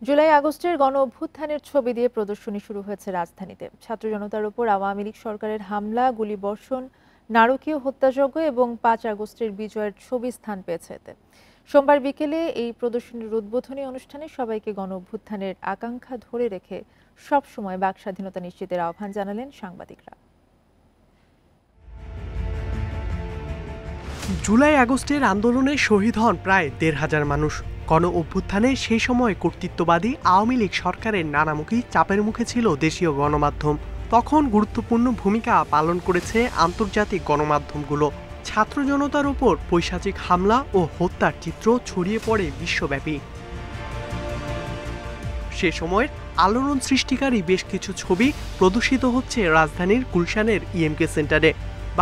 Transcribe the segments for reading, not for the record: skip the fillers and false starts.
জুলাই আগস্টের গণ অভ্যুত্থানের ছবি দিয়ে প্রদর্শনী শুরু হয়েছে রাজধানীতে। ছাত্র জনতার উপর আওয়ামী লীগ সরকারের হামলা, গুলিবর্ষণ, নারকীয় হত্যাযজ্ঞ এবং ৫ আগস্টের বিজয়ের ছবি স্থান পেয়েছে এতে। সোমবার বিকেলে এই প্রদর্শনীর উদ্বোধনী অনুষ্ঠানে সবাইকে গণ অভ্যুত্থানের আকাঙ্ক্ষা ধরে রেখে সবসময় বাক স্বাধীনতা নিশ্চিতের আহ্বান জানালেন সাংবাদিকরা। জুলাই আগস্টের আন্দোলনে শহীদ হন প্রায় ১৫০০ মানুষ। গণ অভ্যুত্থানে সেই সময় কর্তৃত্ববাদী আওয়ামী লীগ সরকারের নানামুখী চাপের মুখে ছিল দেশীয় গণমাধ্যম। তখন গুরুত্বপূর্ণ ভূমিকা পালন করেছে আন্তর্জাতিক গণমাধ্যমগুলো। ছাত্র জনতার উপর পৈশাচিক হামলা ও হত্যার চিত্র ছড়িয়ে পড়ে বিশ্বব্যাপী। সে সময়ের আলোড়ন সৃষ্টিকারী বেশ কিছু ছবি প্রদর্শিত হচ্ছে রাজধানীর গুলশানের ইএমকে সেন্টারে।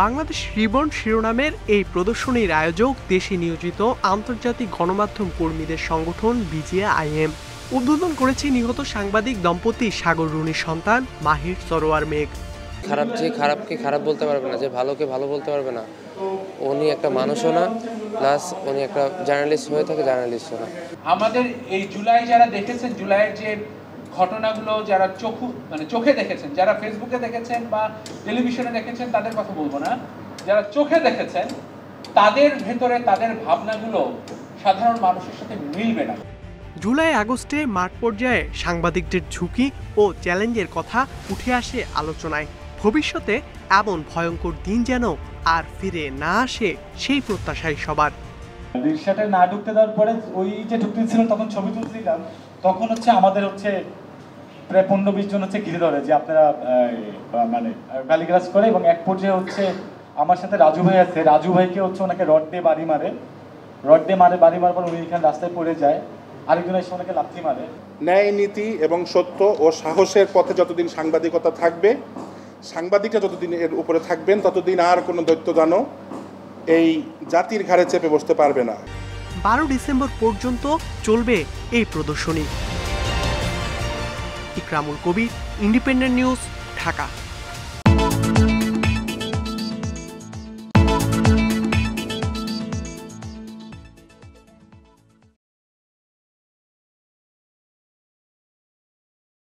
বাংলাদেশ রিবর্ন শিরোনামের এই প্রদর্শনীর আয়োজক দেশে নিয়োজিত আন্তর্জাতিক গণমাধ্যম কর্মীদের সংগঠন বিজিআইএম। উদ্বোধন করেছে নিহত সাংবাদিক দম্পতি সাগর রুনির সন্তান মাহির সরোয়ার মেঘ। খারাপ যে খারাপকে খারাপ বলতে পারবে না, যে ভালোকে ভালো বলতে পারবে না, উনি একটা মানুষও না, প্লাস উনি একটা জার্নালিস্ট হয়ে থাকে জার্নালিস্টও না। আমাদের এই জুলাই যারা দেখেছেন, জুলাইয়ের যে ঘটনাগুলো যারা চোখে দেখেছেন, যারা ফেসবুকে দেখেছেন বা টেলিভিশনে দেখেছেন তাদের কথা বলবো না, যারা চোখে দেখেছেন তাদের ভেতরে তাদের ভাবনাগুলো সাধারণ মানুষের সাথে মিলবে না। জুলাই আগস্টে মাঠ পর্যায়ে সাংবাদিকদের ঝুঁকি ও চ্যালেঞ্জের কথা উঠে আসে আলোচনায়। ভবিষ্যতে এমন ভয়ঙ্কর দিন যেন আর ফিরে না আসে, সেই প্রত্যাশাই সবার। রিক্সাটা না ঢুকতে দেওয়ার পরে ওই যে ঢুকতেছিলাম তখন ছবি তুলছিলাম, তখন আমাদের প্রায় ১৫-২০ জন ঘিরে ধরে যে আপনারা মানে গালিগালাজ করে, এবং এক পর্যায়ে আমার সাথে রাজু ভাই আছে, রাজু ভাইকে ওনাকে রড দিয়ে বাড়ি মারে, বাড়ি মারার পর উনি এখানে রাস্তায় পড়ে যায়, আরেকজন এসে ওনাকে লাথি মারে। ন্যায়, নীতি এবং সত্য ও সাহসের পথে যতদিন সাংবাদিকতা থাকবে, সাংবাদিকরা যতদিন এর উপরে থাকবেন, ততদিন আর কোনো দৈত্যদানও এই জাতির ঘাড়ে চেপে বসতে পারবে না। ১২ ডিসেম্বর পর্যন্ত চলবে এই প্রদর্শনী। ইকরামুল কবির, ইন্ডিপেন্ডেন্ট নিউজ, ঢাকা।